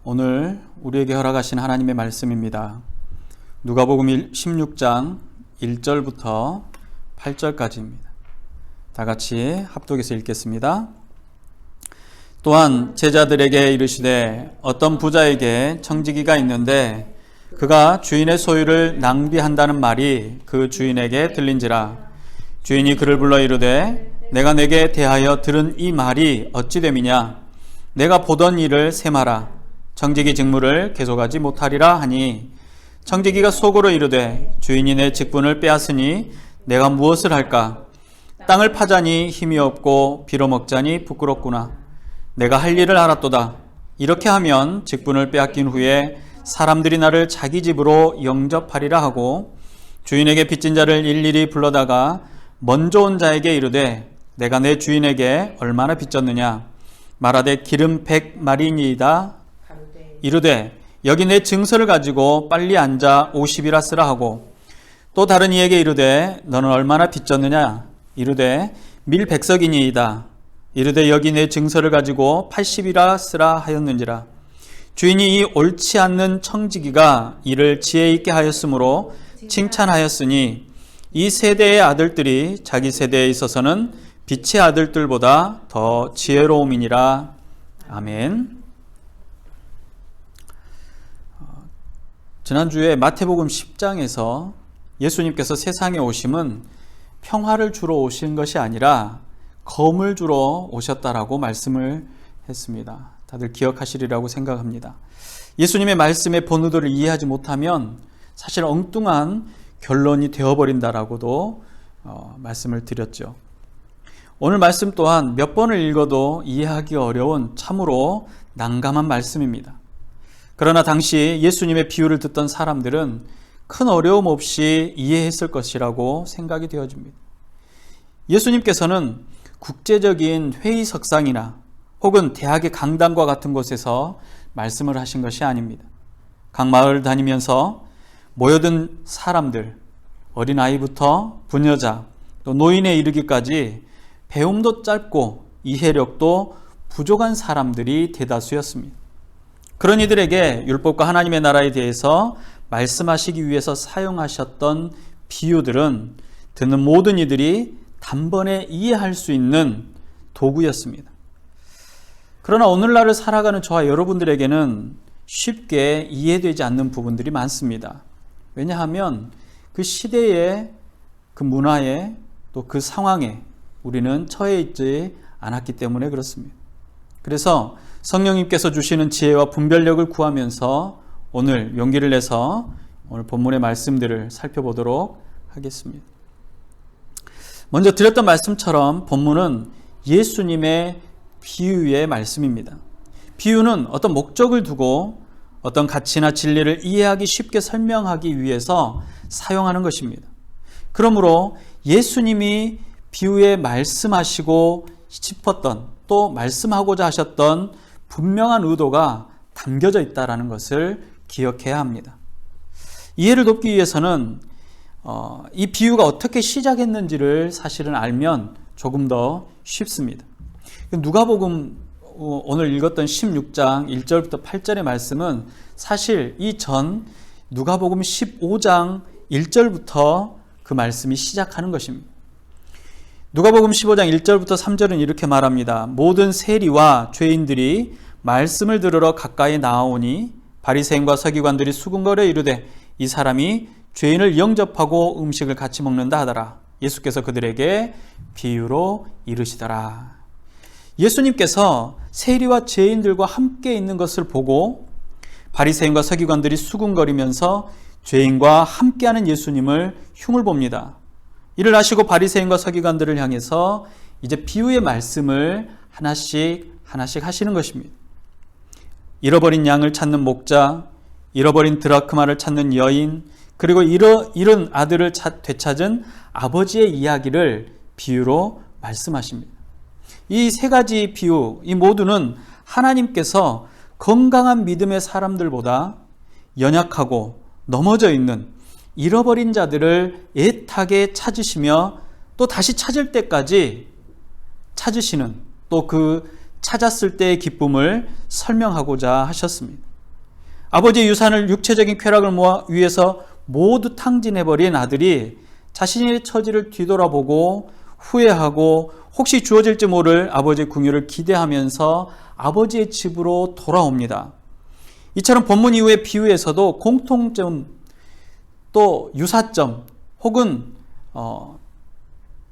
오늘 우리에게 허락하신 하나님의 말씀입니다. 누가복음 16장 1절부터 8절까지입니다. 다 같이 합독해서 읽겠습니다. 또한 제자들에게 이르시되 어떤 부자에게 청지기가 있는데 그가 주인의 소유를 낭비한다는 말이 그 주인에게 들린지라. 주인이 그를 불러 이르되 내가 내게 대하여 들은 이 말이 어찌 됨이냐. 내가 보던 일을 셈하라. 청지기 직무를 계속하지 못하리라 하니 청지기가 속으로 이르되 주인이 내 직분을 빼앗으니 내가 무엇을 할까. 땅을 파자니 힘이 없고 빌어먹자니 부끄럽구나. 내가 할 일을 알았도다. 이렇게 하면 직분을 빼앗긴 후에 사람들이 나를 자기 집으로 영접하리라 하고 주인에게 빚진 자를 일일이 불러다가 먼저 온 자에게 이르되 내가 내 주인에게 얼마나 빚졌느냐. 말하되 기름 100마리니이다. 이르되 여기 내 증서를 가지고 빨리 앉아 50이라 쓰라 하고 또 다른 이에게 이르되 너는 얼마나 빚졌느냐. 이르되 밀 100석이니이다. 이르되 여기 내 증서를 가지고 80이라 쓰라 하였는지라. 주인이 이 옳지 않는 청지기가 이를 지혜 있게 하였으므로 칭찬하였으니 이 세대의 아들들이 자기 세대에 있어서는 빛의 아들들보다 더 지혜로움이니라. 아멘. 지난주에 마태복음 10장에서 예수님께서 세상에 오심은 평화를 주러 오신 것이 아니라 검을 주러 오셨다라고 말씀을 했습니다. 다들 기억하시리라고 생각합니다. 예수님의 말씀의 본의도를 이해하지 못하면 사실 엉뚱한 결론이 되어버린다라고도 말씀을 드렸죠. 오늘 말씀 또한 몇 번을 읽어도 이해하기 어려운 참으로 난감한 말씀입니다. 그러나 당시 예수님의 비유를 듣던 사람들은 큰 어려움 없이 이해했을 것이라고 생각이 되어집니다. 예수님께서는 국제적인 회의석상이나 혹은 대학의 강당과 같은 곳에서 말씀을 하신 것이 아닙니다. 각 마을 다니면서 모여든 사람들, 어린아이부터 부녀자, 또 노인에 이르기까지 배움도 짧고 이해력도 부족한 사람들이 대다수였습니다. 그런 이들에게 율법과 하나님의 나라에 대해서 말씀하시기 위해서 사용하셨던 비유들은 듣는 모든 이들이 단번에 이해할 수 있는 도구였습니다. 그러나 오늘날을 살아가는 저와 여러분들에게는 쉽게 이해되지 않는 부분들이 많습니다. 왜냐하면 그 시대에, 그 문화에, 또 그 상황에 우리는 처해 있지 않았기 때문에 그렇습니다. 그래서 성령님께서 주시는 지혜와 분별력을 구하면서 오늘 용기를 내서 오늘 본문의 말씀들을 살펴보도록 하겠습니다. 먼저 드렸던 말씀처럼 본문은 예수님의 비유의 말씀입니다. 비유는 어떤 목적을 두고 어떤 가치나 진리를 이해하기 쉽게 설명하기 위해서 사용하는 것입니다. 그러므로 예수님이 비유에 말씀하시고 싶었던 또 말씀하고자 하셨던 분명한 의도가 담겨져 있다는 것을 기억해야 합니다. 이해를 돕기 위해서는 이 비유가 어떻게 시작했는지를 사실은 알면 조금 더 쉽습니다. 누가복음 오늘 읽었던 16장 1절부터 8절의 말씀은 사실 이전 누가복음 15장 1절부터 그 말씀이 시작하는 것입니다. 누가복음 15장 1절부터 3절은 이렇게 말합니다. 모든 세리와 죄인들이 말씀을 들으러 가까이 나아오니 바리새인과 서기관들이 수군거려 이르되 이 사람이 죄인을 영접하고 음식을 같이 먹는다 하더라. 예수께서 그들에게 비유로 이르시더라. 예수님께서 세리와 죄인들과 함께 있는 것을 보고 바리새인과 서기관들이 수군거리면서 죄인과 함께하는 예수님을 흉을 봅니다. 이를 아시고 바리새인과 서기관들을 향해서 이제 비유의 말씀을 하나씩 하시는 것입니다. 잃어버린 양을 찾는 목자, 잃어버린 드라크마를 찾는 여인, 그리고 잃은 아들을 되찾은 아버지의 이야기를 비유로 말씀하십니다. 이 세 가지 비유, 이 모두는 하나님께서 건강한 믿음의 사람들보다 연약하고 넘어져 있는 잃어버린 자들을 애타게 찾으시며 또 다시 찾을 때까지 찾으시는 또 그 찾았을 때의 기쁨을 설명하고자 하셨습니다. 아버지의 유산을 육체적인 쾌락을 위해서 모두 탕진해버린 아들이 자신의 처지를 뒤돌아보고 후회하고 혹시 주어질지 모를 아버지의 궁유를 기대하면서 아버지의 집으로 돌아옵니다. 이처럼 본문 이후의 비유에서도 공통점 또 유사점 혹은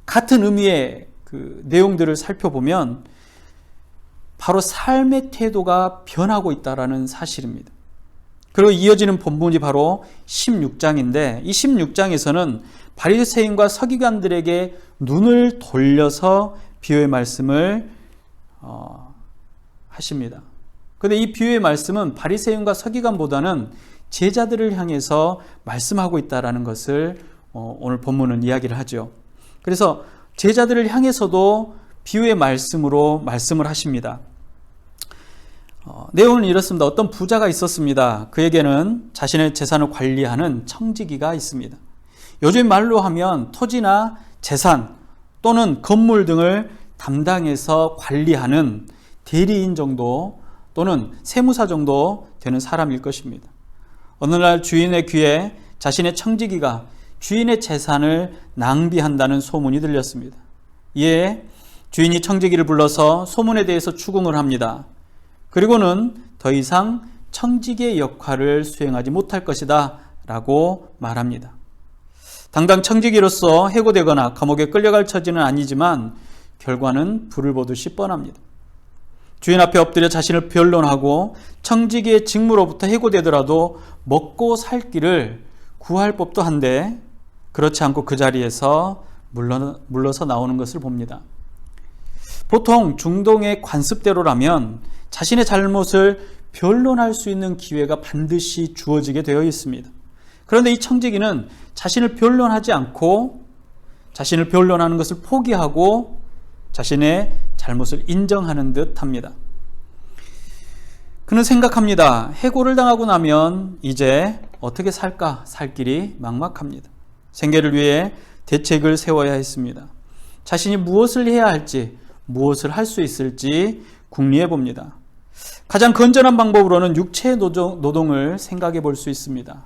같은 의미의 그 내용들을 살펴보면 바로 삶의 태도가 변하고 있다는 사실입니다. 그리고 이어지는 본문이 바로 16장인데 이 16장에서는 바리새인과 서기관들에게 눈을 돌려서 비유의 말씀을 하십니다. 그런데 이 비유의 말씀은 바리새인과 서기관보다는 제자들을 향해서 말씀하고 있다는 것을 오늘 본문은 이야기를 하죠. 그래서 제자들을 향해서도 비유의 말씀으로 말씀을 하십니다. 내용은 이렇습니다. 어떤 부자가 있었습니다. 그에게는 자신의 재산을 관리하는 청지기가 있습니다. 요즘 말로 하면 토지나 재산 또는 건물 등을 담당해서 관리하는 대리인 정도 또는 세무사 정도 되는 사람일 것입니다. 어느 날 주인의 귀에 자신의 청지기가 주인의 재산을 낭비한다는 소문이 들렸습니다. 이에 주인이 청지기를 불러서 소문에 대해서 추궁을 합니다. 그리고는 더 이상 청지기의 역할을 수행하지 못할 것이다 라고 말합니다. 당장 청지기로서 해고되거나 감옥에 끌려갈 처지는 아니지만 결과는 불을 보듯이 뻔합니다. 주인 앞에 엎드려 자신을 변론하고 청지기의 직무로부터 해고되더라도 먹고 살 길을 구할 법도 한데 그렇지 않고 그 자리에서 물러서 나오는 것을 봅니다. 보통 중동의 관습대로라면 자신의 잘못을 변론할 수 있는 기회가 반드시 주어지게 되어 있습니다. 그런데 이 청지기는 자신을 변론하지 않고 자신을 변론하는 것을 포기하고 자신의 잘못을 인정하는 듯 합니다. 그는 생각합니다. 해고를 당하고 나면 이제 어떻게 살까? 살 길이 막막합니다. 생계를 위해 대책을 세워야 했습니다. 자신이 무엇을 해야 할지, 무엇을 할 수 있을지 궁리해 봅니다. 가장 건전한 방법으로는 육체 노동을 생각해 볼 수 있습니다.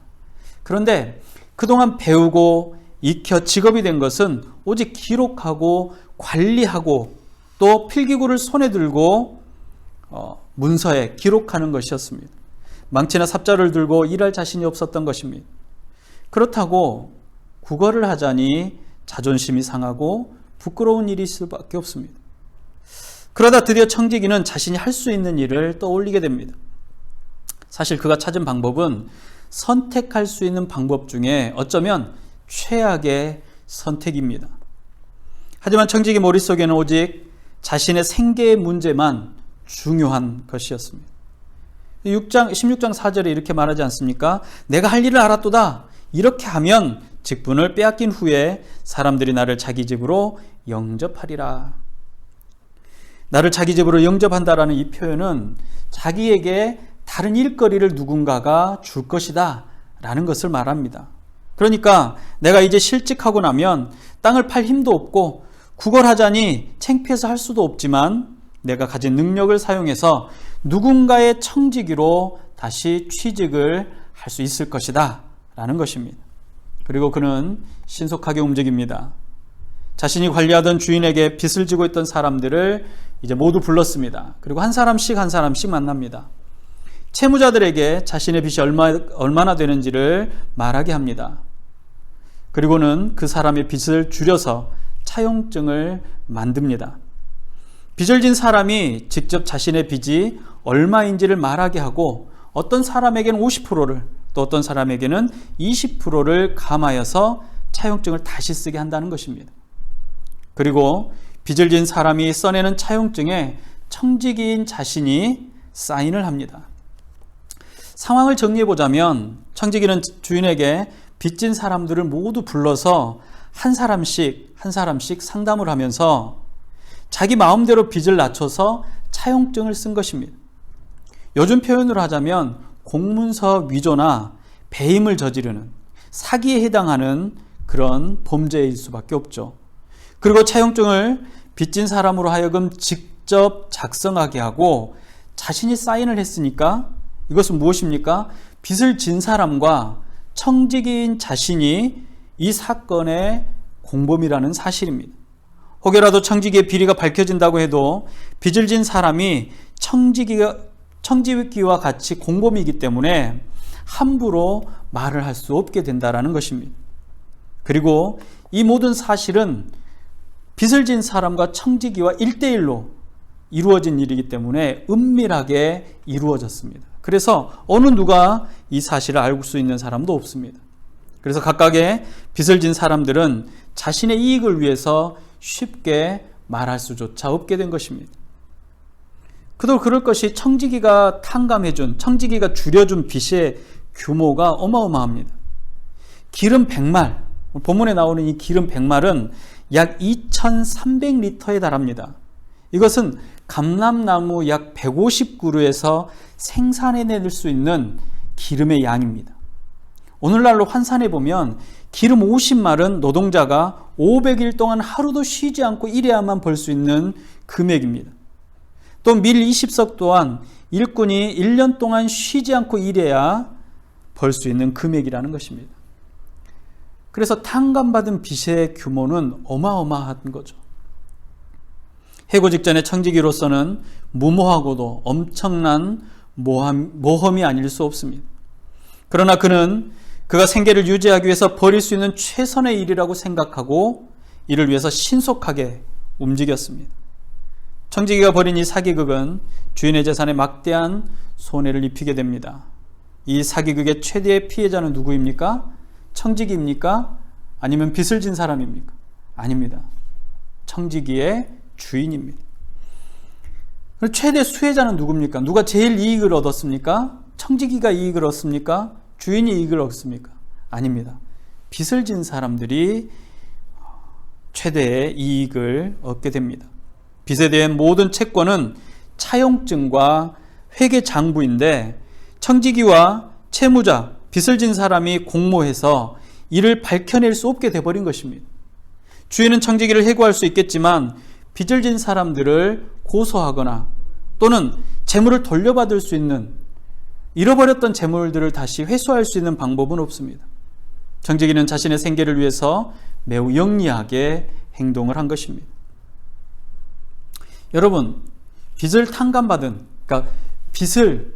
그런데 그동안 배우고 익혀 직업이 된 것은 오직 기록하고 관리하고 또 필기구를 손에 들고 문서에 기록하는 것이었습니다. 망치나 삽자를 들고 일할 자신이 없었던 것입니다. 그렇다고 국어를 하자니 자존심이 상하고 부끄러운 일이 있을 수밖에 없습니다. 그러다 드디어 청지기는 자신이 할 수 있는 일을 떠올리게 됩니다. 사실 그가 찾은 방법은 선택할 수 있는 방법 중에 어쩌면 최악의 선택입니다. 하지만 청지기 머릿속에는 오직 자신의 생계의 문제만 중요한 것이었습니다. 16장 4절에 이렇게 말하지 않습니까? 내가 할 일을 알았도다. 이렇게 하면 직분을 빼앗긴 후에 사람들이 나를 자기 집으로 영접하리라. 나를 자기 집으로 영접한다라는 이 표현은 자기에게 다른 일거리를 누군가가 줄 것이다 라는 것을 말합니다. 그러니까 내가 이제 실직하고 나면 땅을 팔 힘도 없고 구걸하자니 창피해서 할 수도 없지만 내가 가진 능력을 사용해서 누군가의 청지기로 다시 취직을 할 수 있을 것이다 라는 것입니다. 그리고 그는 신속하게 움직입니다. 자신이 관리하던 주인에게 빚을 지고 있던 사람들을 이제 모두 불렀습니다. 그리고 한 사람씩 만납니다. 채무자들에게 자신의 빚이 얼마나 되는지를 말하게 합니다. 그리고는 그 사람의 빚을 줄여서 차용증을 만듭니다. 빚을 진 사람이 직접 자신의 빚이 얼마인지를 말하게 하고 어떤 사람에게는 50%를 또 어떤 사람에게는 20%를 감하여서 차용증을 다시 쓰게 한다는 것입니다. 그리고 빚을 진 사람이 써내는 차용증에 청지기인 자신이 사인을 합니다. 상황을 정리해보자면 청지기는 주인에게 빚진 사람들을 모두 불러서 한 사람씩 상담을 하면서 자기 마음대로 빚을 낮춰서 차용증을 쓴 것입니다. 요즘 표현으로 하자면 공문서 위조나 배임을 저지르는 사기에 해당하는 그런 범죄일 수밖에 없죠. 그리고 차용증을 빚진 사람으로 하여금 직접 작성하게 하고 자신이 사인을 했으니까 이것은 무엇입니까? 빚을 진 사람과 청지기인 자신이 이 사건의 공범이라는 사실입니다. 혹여라도 청지기의 비리가 밝혀진다고 해도 빚을 진 사람이 청지기와 같이 공범이기 때문에 함부로 말을 할 수 없게 된다는 것입니다. 그리고 이 모든 사실은 빚을 진 사람과 청지기와 1대1로 이루어진 일이기 때문에 은밀하게 이루어졌습니다. 그래서 어느 누가 이 사실을 알 수 있는 사람도 없습니다. 그래서 각각의 빚을 진 사람들은 자신의 이익을 위해서 쉽게 말할 수조차 없게 된 것입니다. 그도 그럴 것이 청지기가 청지기가 줄여준 빚의 규모가 어마어마합니다. 기름 100말, 본문에 나오는 이 기름 100말은 약 2,300리터에 달합니다. 이것은 감람나무 약 150그루에서 생산해낼 수 있는 기름의 양입니다. 오늘날로 환산해 보면 기름 50말은 노동자가 500일 동안 하루도 쉬지 않고 일해야만 벌 수 있는 금액입니다. 또 밀 20석 또한 일꾼이 1년 동안 쉬지 않고 일해야 벌 수 있는 금액이라는 것입니다. 그래서 탕감받은 빚의 규모는 어마어마한 거죠. 해고 직전의 청지기로서는 무모하고도 엄청난 모험이 아닐 수 없습니다. 그러나 그가 생계를 유지하기 위해서 벌일 수 있는 최선의 일이라고 생각하고 이를 위해서 신속하게 움직였습니다. 청지기가 벌인 이 사기극은 주인의 재산에 막대한 손해를 입히게 됩니다. 이 사기극의 최대의 피해자는 누구입니까? 청지기입니까? 아니면 빚을 진 사람입니까? 아닙니다. 청지기의 주인입니다. 최대 수혜자는 누굽니까? 누가 제일 이익을 얻었습니까? 청지기가 이익을 얻습니까? 주인이 이익을 얻습니까? 아닙니다. 빚을 진 사람들이 최대의 이익을 얻게 됩니다. 빚에 대한 모든 채권은 차용증과 회계장부인데 청지기와 채무자, 빚을 진 사람이 공모해서 이를 밝혀낼 수 없게 돼버린 것입니다. 주인은 청지기를 해고할 수 있겠지만 빚을 진 사람들을 고소하거나 또는 재물을 돌려받을 수 있는, 잃어버렸던 재물들을 다시 회수할 수 있는 방법은 없습니다. 청지기는 자신의 생계를 위해서 매우 영리하게 행동을 한 것입니다. 여러분, 빚을 탕감받은, 그러니까 빚을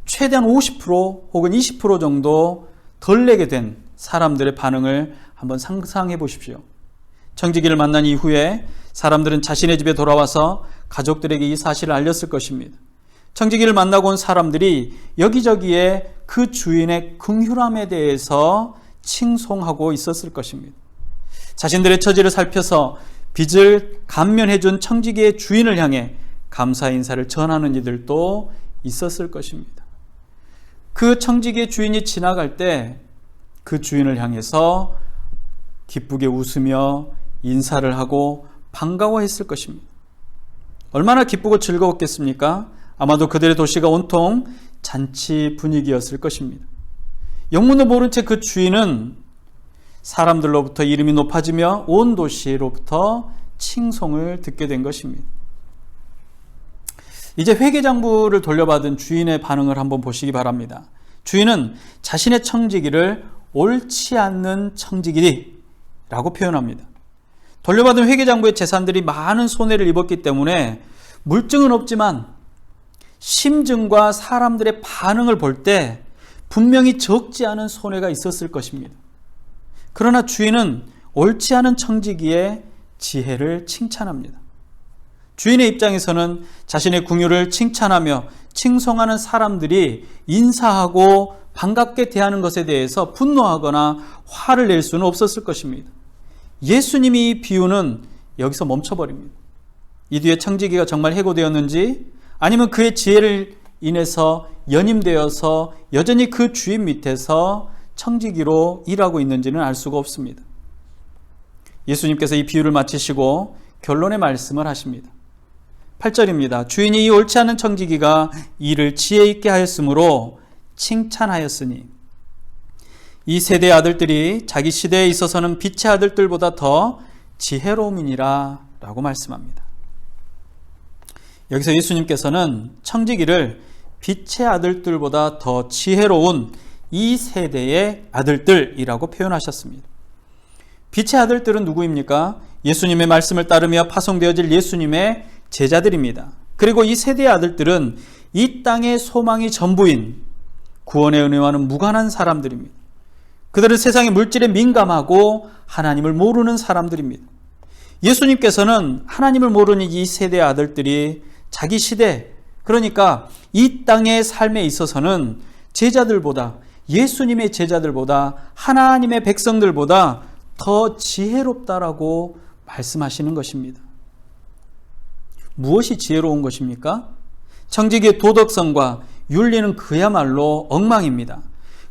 최대한 50% 혹은 20% 정도 덜 내게 된 사람들의 반응을 한번 상상해 보십시오. 청지기를 만난 이후에 사람들은 자신의 집에 돌아와서 가족들에게 이 사실을 알렸을 것입니다. 청지기를 만나고 온 사람들이 여기저기에 그 주인의 긍휼함에 대해서 칭송하고 있었을 것입니다. 자신들의 처지를 살펴서 빚을 감면해 준 청지기의 주인을 향해 감사 인사를 전하는 이들도 있었을 것입니다. 그 청지기의 주인이 지나갈 때 그 주인을 향해서 기쁘게 웃으며 인사를 하고 반가워했을 것입니다. 얼마나 기쁘고 즐거웠겠습니까? 아마도 그들의 도시가 온통 잔치 분위기였을 것입니다. 영문도 모른 채 그 주인은 사람들로부터 이름이 높아지며 온 도시로부터 칭송을 듣게 된 것입니다. 이제 회계장부를 돌려받은 주인의 반응을 한번 보시기 바랍니다. 주인은 자신의 청지기를 옳지 않는 청지기라고 표현합니다. 돌려받은 회계장부의 재산들이 많은 손해를 입었기 때문에 물증은 없지만 심증과 사람들의 반응을 볼 때 분명히 적지 않은 손해가 있었을 것입니다. 그러나 주인은 옳지 않은 청지기의 지혜를 칭찬합니다. 주인의 입장에서는 자신의 긍휼을 칭찬하며 칭송하는 사람들이 인사하고 반갑게 대하는 것에 대해서 분노하거나 화를 낼 수는 없었을 것입니다. 예수님이 이 비유는 여기서 멈춰버립니다. 이 뒤에 청지기가 정말 해고되었는지 아니면 그의 지혜를 인해서 연임되어서 여전히 그 주인 밑에서 청지기로 일하고 있는지는 알 수가 없습니다. 예수님께서 이 비유를 마치시고 결론의 말씀을 하십니다. 8절입니다. 주인이 이 옳지 않은 청지기가 일을 지혜 있게 하였으므로 칭찬하였으니 이 세대의 아들들이 자기 시대에 있어서는 빛의 아들들보다 더 지혜로움이니라 라고 말씀합니다. 여기서 예수님께서는 청지기를 빛의 아들들보다 더 지혜로운 이 세대의 아들들이라고 표현하셨습니다. 빛의 아들들은 누구입니까? 예수님의 말씀을 따르며 파송되어질 예수님의 제자들입니다. 그리고 이 세대의 아들들은 이 땅의 소망이 전부인 구원의 은혜와는 무관한 사람들입니다. 그들은 세상의 물질에 민감하고 하나님을 모르는 사람들입니다. 예수님께서는 하나님을 모르는 이 세대의 아들들이 자기 시대, 그러니까 이 땅의 삶에 있어서는 제자들보다, 예수님의 제자들보다, 하나님의 백성들보다 더 지혜롭다라고 말씀하시는 것입니다. 무엇이 지혜로운 것입니까? 청지기의 도덕성과 윤리는 그야말로 엉망입니다.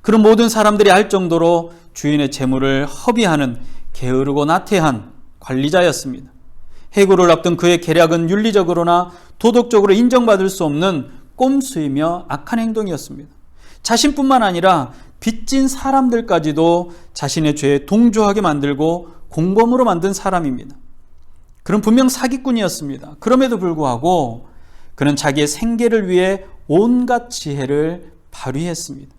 그런 모든 사람들이 알 정도로 주인의 재물을 허비하는 게으르고 나태한 관리자였습니다. 해고를 앞둔 그의 계략은 윤리적으로나 도덕적으로 인정받을 수 없는 꼼수이며 악한 행동이었습니다. 자신뿐만 아니라 빚진 사람들까지도 자신의 죄에 동조하게 만들고 공범으로 만든 사람입니다. 그는 분명 사기꾼이었습니다. 그럼에도 불구하고 그는 자기의 생계를 위해 온갖 지혜를 발휘했습니다.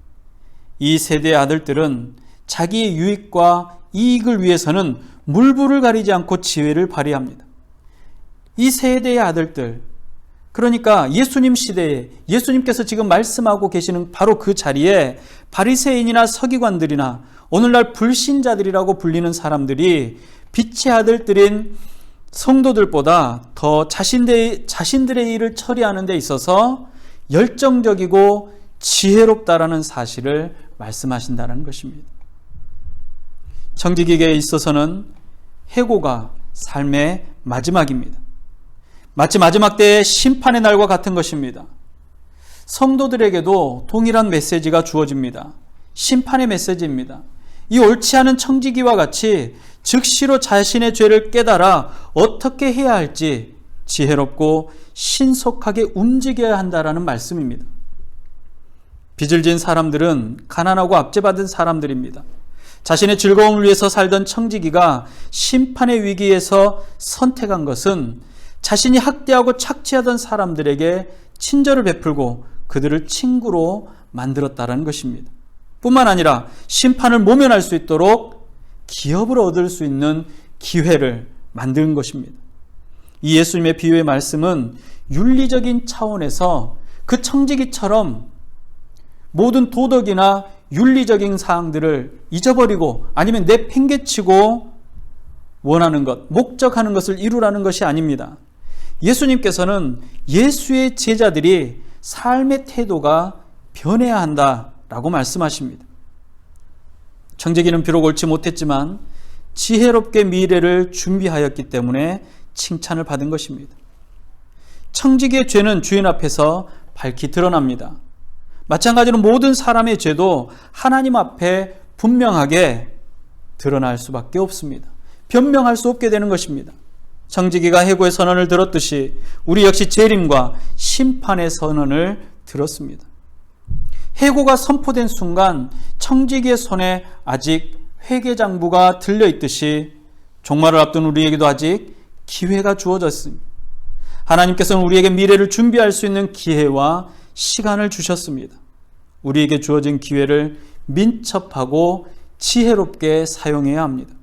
이 세대의 아들들은 자기의 유익과 이익을 위해서는 물불을 가리지 않고 지혜를 발휘합니다. 이 세대의 아들들, 그러니까 예수님 시대에 예수님께서 지금 말씀하고 계시는 바로 그 자리에 바리새인이나 서기관들이나 오늘날 불신자들이라고 불리는 사람들이 빛의 아들들인 성도들보다 더 자신들의 일을 처리하는 데 있어서 열정적이고 지혜롭다라는 사실을 말씀하신다는 것입니다. 청지기계에 있어서는 해고가 삶의 마지막입니다. 마치 마지막 때의 심판의 날과 같은 것입니다. 성도들에게도 동일한 메시지가 주어집니다. 심판의 메시지입니다. 이 옳지 않은 청지기와 같이 즉시로 자신의 죄를 깨달아 어떻게 해야 할지 지혜롭고 신속하게 움직여야 한다라는 말씀입니다. 빚을 진 사람들은 가난하고 압제받은 사람들입니다. 자신의 즐거움을 위해서 살던 청지기가 심판의 위기에서 선택한 것은 자신이 학대하고 착취하던 사람들에게 친절을 베풀고 그들을 친구로 만들었다는 것입니다. 뿐만 아니라 심판을 모면할 수 있도록 기업을 얻을 수 있는 기회를 만든 것입니다. 이 예수님의 비유의 말씀은 윤리적인 차원에서 그 청지기처럼 모든 도덕이나 윤리적인 사항들을 잊어버리고 아니면 내팽개치고 원하는 것, 목적하는 것을 이루라는 것이 아닙니다. 예수님께서는 예수의 제자들이 삶의 태도가 변해야 한다라고 말씀하십니다. 청지기는 비록 옳지 못했지만 지혜롭게 미래를 준비하였기 때문에 칭찬을 받은 것입니다. 청지기의 죄는 주인 앞에서 밝히 드러납니다. 마찬가지로 모든 사람의 죄도 하나님 앞에 분명하게 드러날 수밖에 없습니다. 변명할 수 없게 되는 것입니다. 청지기가 해고의 선언을 들었듯이 우리 역시 재림과 심판의 선언을 들었습니다. 해고가 선포된 순간 청지기의 손에 아직 회계장부가 들려있듯이 종말을 앞둔 우리에게도 아직 기회가 주어졌습니다. 하나님께서는 우리에게 미래를 준비할 수 있는 기회와 시간을 주셨습니다. 우리에게 주어진 기회를 민첩하고 지혜롭게 사용해야 합니다.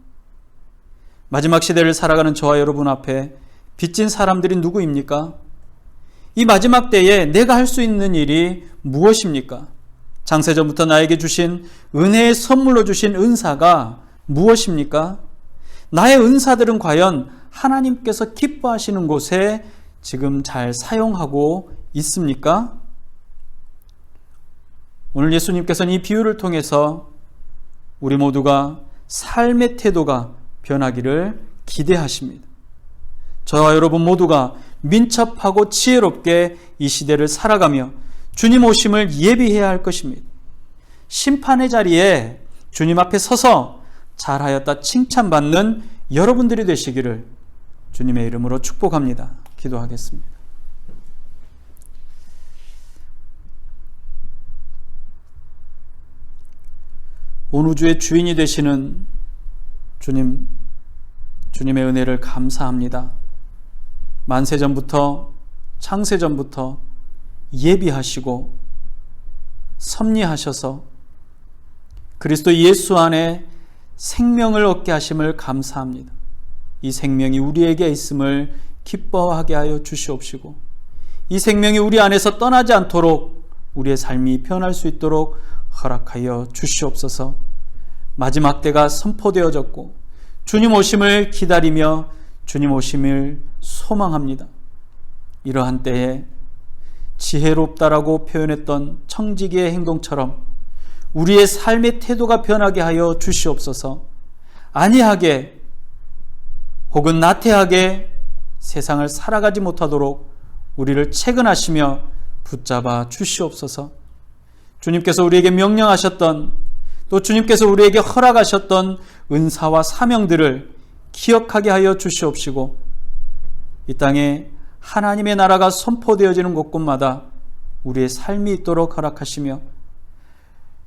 마지막 시대를 살아가는 저와 여러분 앞에 빚진 사람들이 누구입니까? 이 마지막 때에 내가 할 수 있는 일이 무엇입니까? 장세전부터 나에게 주신 은혜의 선물로 주신 은사가 무엇입니까? 나의 은사들은 과연 하나님께서 기뻐하시는 곳에 지금 잘 사용하고 있습니까? 오늘 예수님께서는 이 비유를 통해서 우리 모두가 삶의 태도가 변하기를 기대하십니다. 저와 여러분 모두가 민첩하고 지혜롭게 이 시대를 살아가며 주님 오심을 예비해야 할 것입니다. 심판의 자리에 주님 앞에 서서 잘하였다 칭찬받는 여러분들이 되시기를 주님의 이름으로 축복합니다. 기도하겠습니다. 온 우주의 주인이 되시는 주님의 은혜를 감사합니다. 만세전부터 창세전부터 예비하시고 섭리하셔서 그리스도 예수 안에 생명을 얻게 하심을 감사합니다. 이 생명이 우리에게 있음을 기뻐하게 하여 주시옵시고 이 생명이 우리 안에서 떠나지 않도록 우리의 삶이 변할 수 있도록 허락하여 주시옵소서. 마지막 때가 선포되어졌고 주님 오심을 기다리며 주님 오심을 소망합니다. 이러한 때에 지혜롭다라고 표현했던 청지기의 행동처럼 우리의 삶의 태도가 변하게 하여 주시옵소서. 안이하게 혹은 나태하게 세상을 살아가지 못하도록 우리를 채근하시며 붙잡아 주시옵소서. 주님께서 우리에게 명령하셨던 또 주님께서 우리에게 허락하셨던 은사와 사명들을 기억하게 하여 주시옵시고 이 땅에 하나님의 나라가 선포되어지는 곳곳마다 우리의 삶이 있도록 허락하시며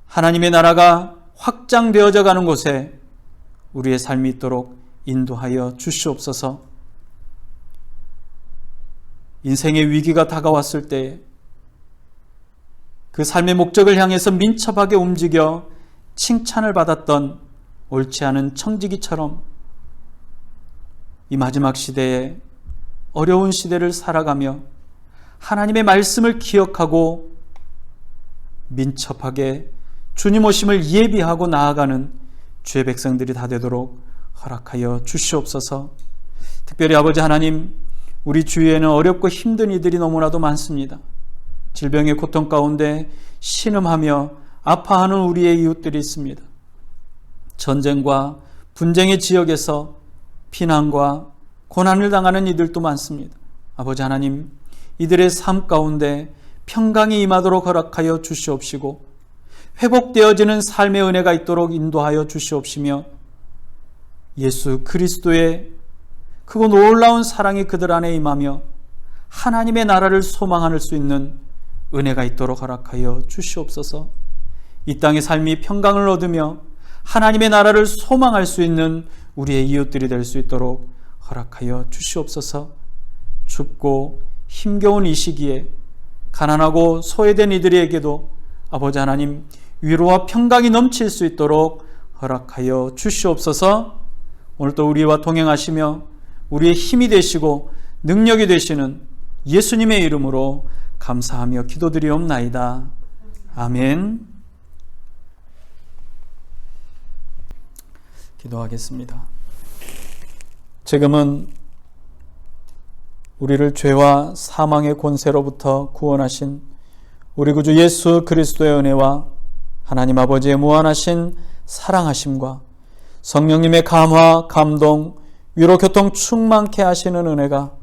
하나님의 나라가 확장되어져 가는 곳에 우리의 삶이 있도록 인도하여 주시옵소서. 인생의 위기가 다가왔을 때 그 삶의 목적을 향해서 민첩하게 움직여 칭찬을 받았던 옳지 않은 청지기처럼 이 마지막 시대에 어려운 시대를 살아가며 하나님의 말씀을 기억하고 민첩하게 주님 오심을 예비하고 나아가는 주의 백성들이 다 되도록 허락하여 주시옵소서. 특별히 아버지 하나님, 우리 주위에는 어렵고 힘든 이들이 너무나도 많습니다. 질병의 고통 가운데 신음하며 아파하는 우리의 이웃들이 있습니다. 전쟁과 분쟁의 지역에서 피난과 고난을 당하는 이들도 많습니다. 아버지 하나님, 이들의 삶 가운데 평강이 임하도록 허락하여 주시옵시고 회복되어지는 삶의 은혜가 있도록 인도하여 주시옵시며 예수 그리스도의 크고 놀라운 사랑이 그들 안에 임하며 하나님의 나라를 소망할 수 있는 은혜가 있도록 허락하여 주시옵소서. 이 땅의 삶이 평강을 얻으며 하나님의 나라를 소망할 수 있는 우리의 이웃들이 될 수 있도록 허락하여 주시옵소서. 춥고 힘겨운 이 시기에 가난하고 소외된 이들에게도 아버지 하나님 위로와 평강이 넘칠 수 있도록 허락하여 주시옵소서. 오늘도 우리와 동행하시며 우리의 힘이 되시고 능력이 되시는 예수님의 이름으로 감사하며 기도드리옵나이다. 아멘. 기도하겠습니다. 지금은 우리를 죄와 사망의 권세로부터 구원하신 우리 구주 예수 그리스도의 은혜와 하나님 아버지의 무한하신 사랑하심과 성령님의 감화, 감동, 위로, 교통 충만케 하시는 은혜가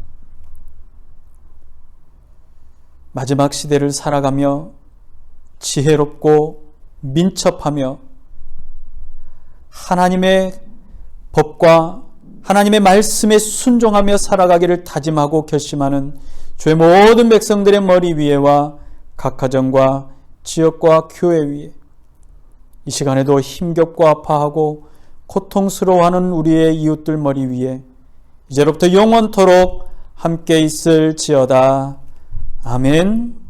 마지막 시대를 살아가며 지혜롭고 민첩하며 하나님의 법과 하나님의 말씀에 순종하며 살아가기를 다짐하고 결심하는 주의 모든 백성들의 머리 위에와 각 가정과 지역과 교회 위에 이 시간에도 힘겹고 아파하고 고통스러워하는 우리의 이웃들 머리 위에 이제로부터 영원토록 함께 있을지어다. 아멘.